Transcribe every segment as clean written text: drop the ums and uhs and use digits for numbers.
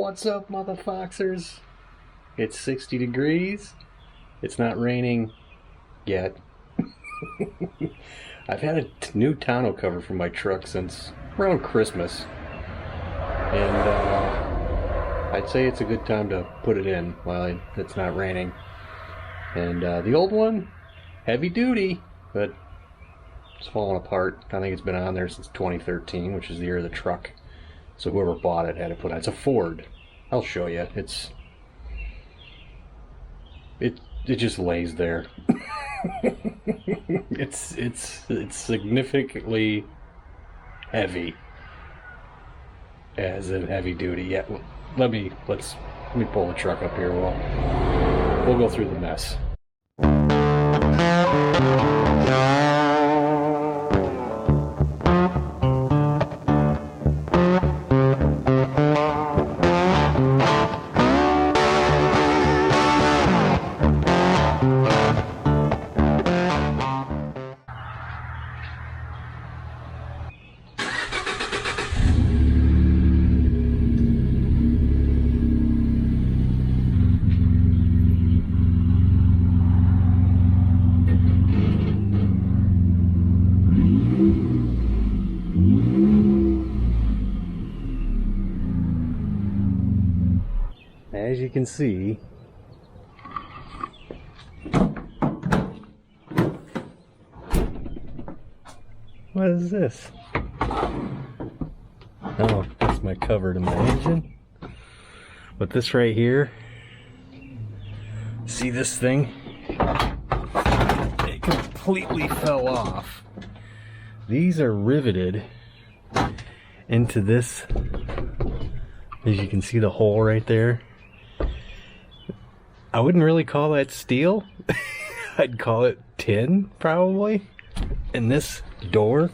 What's up, motherfoxers? It's 60 degrees. It's not raining yet. I've had a new tonneau cover for my truck since around Christmas. And I'd say it's a good time to put it in while it's not raining. And the old one, heavy duty, but it's falling apart. I think it's been on there since 2013, which is the year of the truck. So whoever bought it had to put it on. It's a Ford. I'll show you. It just lays there. it's significantly heavy as in heavy duty. Yeah, let me pull the truck up here. We'll go through the mess. As you can see, what is this? Oh, that's my cover to my engine. But this right here, see this thing? It completely fell off. These are riveted into this. As you can see the hole right there. I wouldn't really call that steel. I'd call it tin, probably. And this door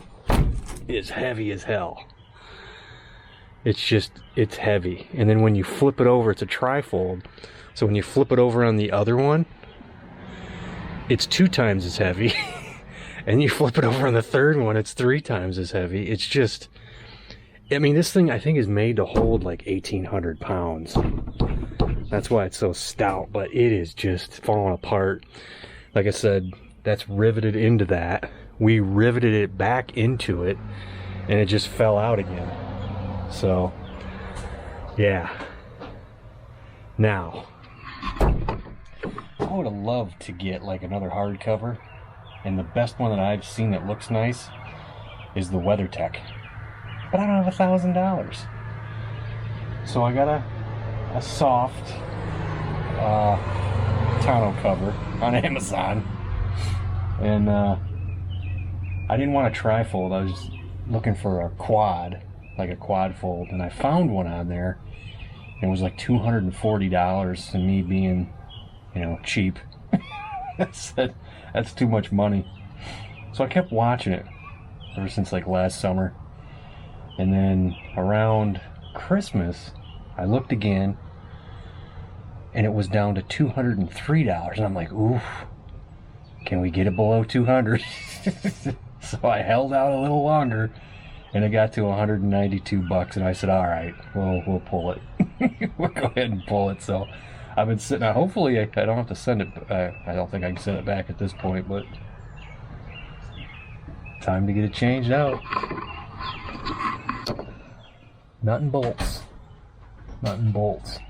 is heavy as hell. It's heavy. And then when you flip it over, it's a trifold. So when you flip it over on the other one, it's 2 times as heavy. And you flip it over on the third one, it's 3 times as heavy. It's just, I mean, this thing I think is made to hold like 1,800 pounds. That's why it's so stout, but it is just falling apart. Like I said, that's riveted into that. We riveted it back into it, and it just fell out again. So, yeah. Now, I would have loved to get like another hardcover, and the best one that I've seen that looks nice is the WeatherTech. But I don't have $1,000. So I got a soft tonneau cover on Amazon, and I didn't want a trifold. I was looking for a quad, like a Quadfold, and I found one on there. It was like $240, and me being, cheap, I said that's too much money. So I kept watching it ever since like last summer, and then around Christmas I looked again, and it was down to $203, and I'm like, oof, can we get it below 200? So I held out a little longer, and it got to 192 bucks, and I said, all right, we'll pull it. We'll go ahead and pull it. So I've been sitting. Hopefully I don't have to send it. I don't think I can send it back at this point, but time to get it changed out. Nut and bolts. Nut and bolts.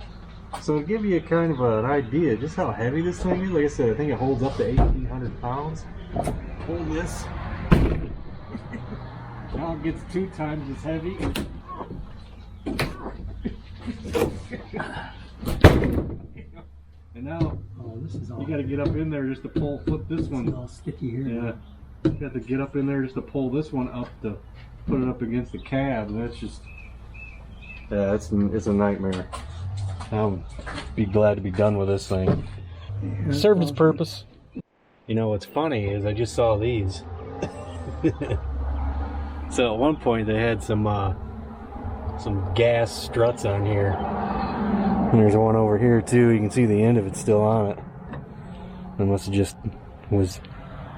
So to give you kind of an idea just how heavy this thing is, like I said, I think it holds up to 1,800 pounds. Pull this. Now it gets 2 times as heavy. And now you got to get up in there just to flip this one. It's all sticky here. Yeah, you got to get up in there just to pull this one up to put it up against the cab. And that's just, yeah, it's a nightmare. I'll be glad to be done with this thing. Yeah, Served its purpose. What's funny is I just saw these. So at one point they had some gas struts on here. And there's one over here too. You can see the end of it still on it. It must have just was,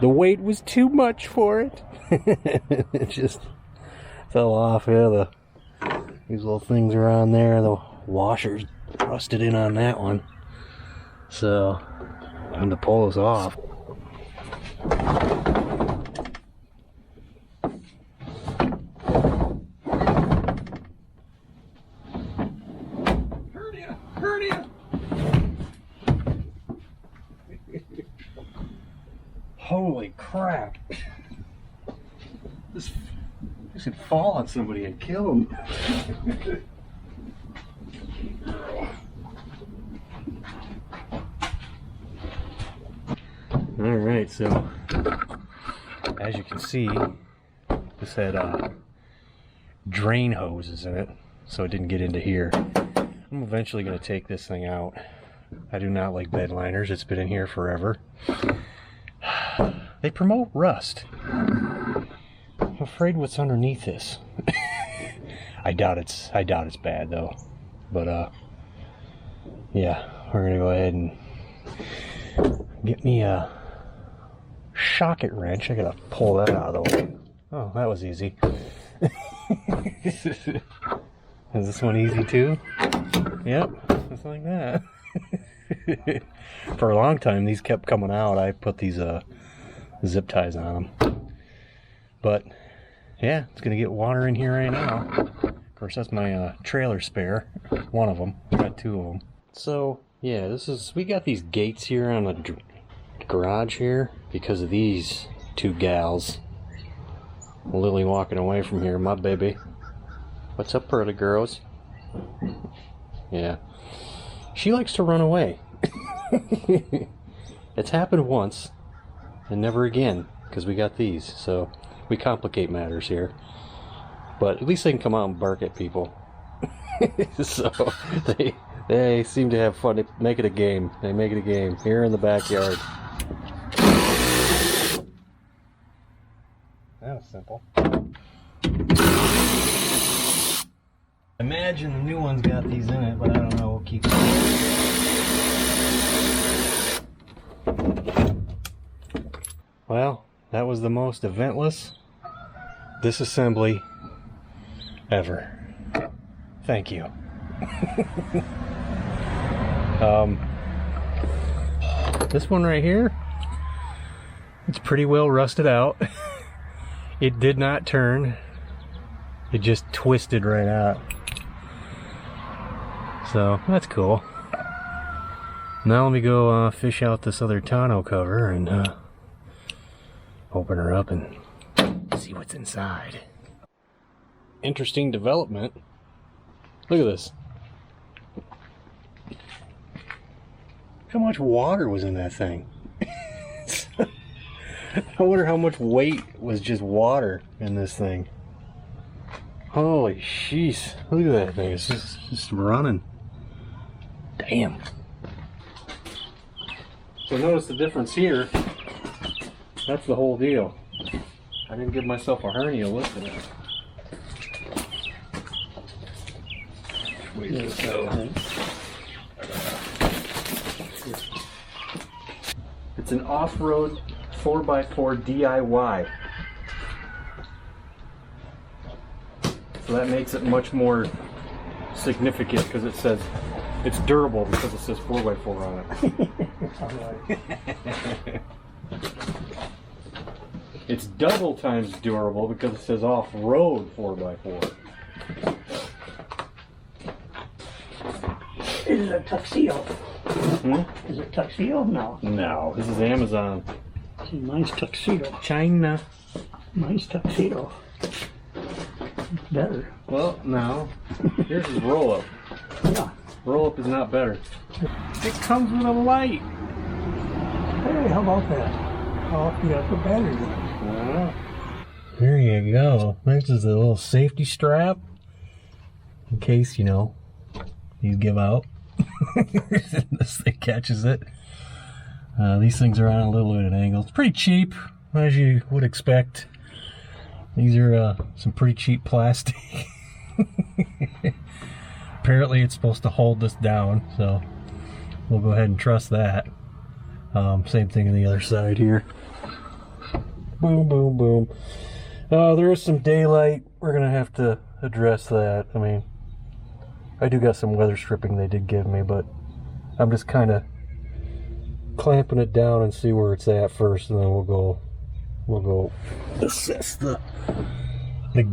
the weight was too much for it. It just fell off. Yeah, these little things are on there. The washer's rusted in on that one. So I'm going to pull this off. Hernia! Holy crap! This could fall on somebody and kill them. Alright, so as you can see, this had drain hoses in it, so it didn't get into here. I'm eventually going to take this thing out. I do not like bed liners. It's been in here forever. They promote rust. I'm afraid what's underneath this. I doubt it's bad though. But yeah, we're gonna go ahead and get me a socket wrench. I gotta pull that out of the way. Oh, that was easy. Is this one easy too? Yep, just like that. For a long time these kept coming out. I put these zip ties on them. But yeah, it's gonna get water in here right now. Of course, that's my trailer spare. One of them. I got two of them. So yeah, we got these gates here on the garage here because of these two gals. Lily walking away from here, my baby. What's up, pretty girls? Yeah, she likes to run away. It's happened once and never again because we got these, so we complicate matters here. But at least they can come out and bark at people. So they seem to have fun. They make it a game. They make it a game here in the backyard. That was simple. Imagine the new one's got these in it, but I don't know. We'll keep going. Well, that was the most eventless disassembly ever. Thank you. This one right here, it's pretty well rusted out. It did not turn. It just twisted right out. So that's cool. Now let me go fish out this other tonneau cover and open her up and see what's inside. Interesting development. Look at this. How much water was in that thing? I wonder how much weight was just water in this thing. Holy sheesh. Look at that thing. It's just running. Damn. So notice the difference here. That's the whole deal. I didn't give myself a hernia lifting it. Wait, this go. It's an off-road 4x4 DIY. So that makes it much more significant because it says it's durable because it says 4x4 on it. It's double times durable because it says off-road 4x4. Is it a tuxedo? Hmm? Is it tuxedo? No. No, this is Amazon. See, mine's tuxedo. China. Mine's tuxedo. It's better. Well, no. Here's his roll-up. Yeah. Roll-up is not better. It comes with a light. Hey, how about that? How often do you have to put batteries in? There you go. This is a little safety strap in case, you know, these give out. This thing catches it. These things are on a little bit of an angle. It's pretty cheap, as you would expect. These are some pretty cheap plastic. Apparently it's supposed to hold this down, so we'll go ahead and trust that. Same thing on the other side here. Boom, boom, boom. There is some daylight. We're gonna have to address that. I mean, I do got some weather stripping they did give me, but I'm just kind of clamping it down and see where it's at first, and then we'll go assess the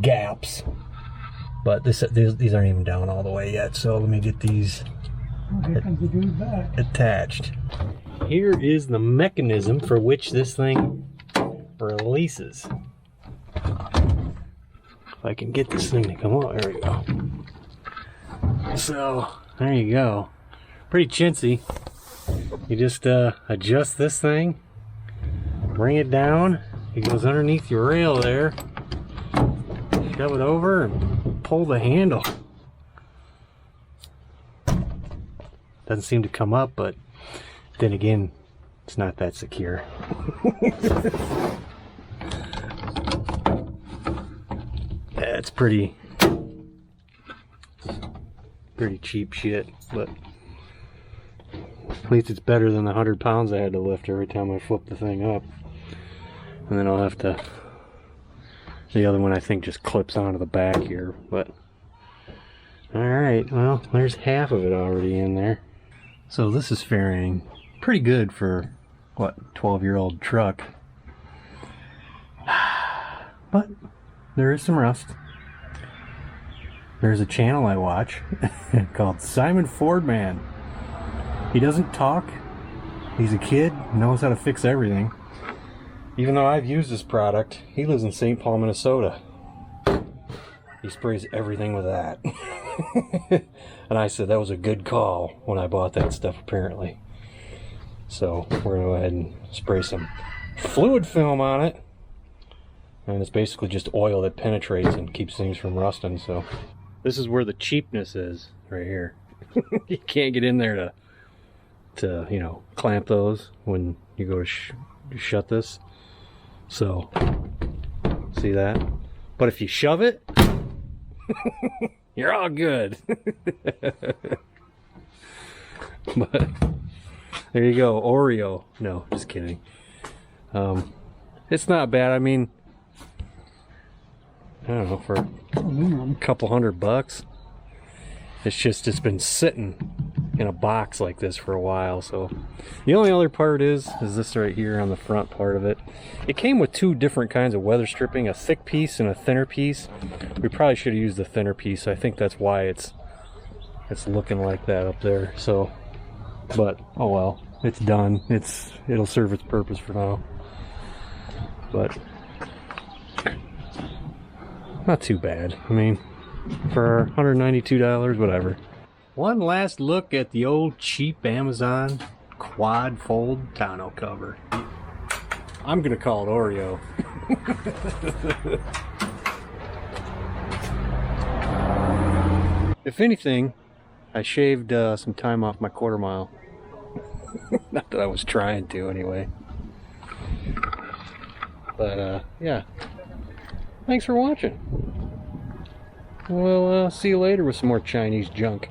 gaps. But these aren't even down all the way yet, so let me get these attached. Here is the mechanism for which this thing releases. If I can get this thing to come up, there we go. So there you go. Pretty chintzy. You just adjust this thing, bring it down, it goes underneath your rail there, shove it over and pull the handle. Doesn't seem to come up, but then again, it's not that secure. Yeah, it's pretty cheap shit, but at least it's better than the 100 pounds I had to lift every time I flipped the thing up. And then I'll have to, the other one I think just clips onto the back here, but alright, well, there's half of it already in there. So this is faring pretty good for, what, 12-year-old truck. But there is some rust. There's a channel I watch called Simon Fordman. He doesn't talk. He's a kid, knows how to fix everything. Even though I've used this product, he lives in St. Paul, Minnesota. He sprays everything with that. And I said that was a good call when I bought that stuff, apparently. So we're gonna go ahead and spray some fluid film on it. And it's basically just oil that penetrates and keeps things from rusting. So this is where the cheapness is, right here. You can't get in there to you know, clamp those when you go to shut this. So see that? But if you shove it, you're all good. But there you go, Oreo. No, just kidding. It's not bad. I mean, I don't know, for a couple $100. It's just, it's been sitting in a box like this for a while. So the only other part is this right here on the front part of it. It came with two different kinds of weather stripping, a thick piece and a thinner piece. We probably should have used the thinner piece. I think that's why it's looking like that up there. So, but oh well, it's done. It'll serve its purpose for now. But not too bad. I mean, for $192, whatever. One last look at the old cheap Amazon Quadfold tonneau cover. I'm gonna call it Oreo. If anything, I shaved some time off my quarter mile. Not that I was trying to, anyway. But yeah. Thanks for watching. We'll see you later with some more Chinese junk.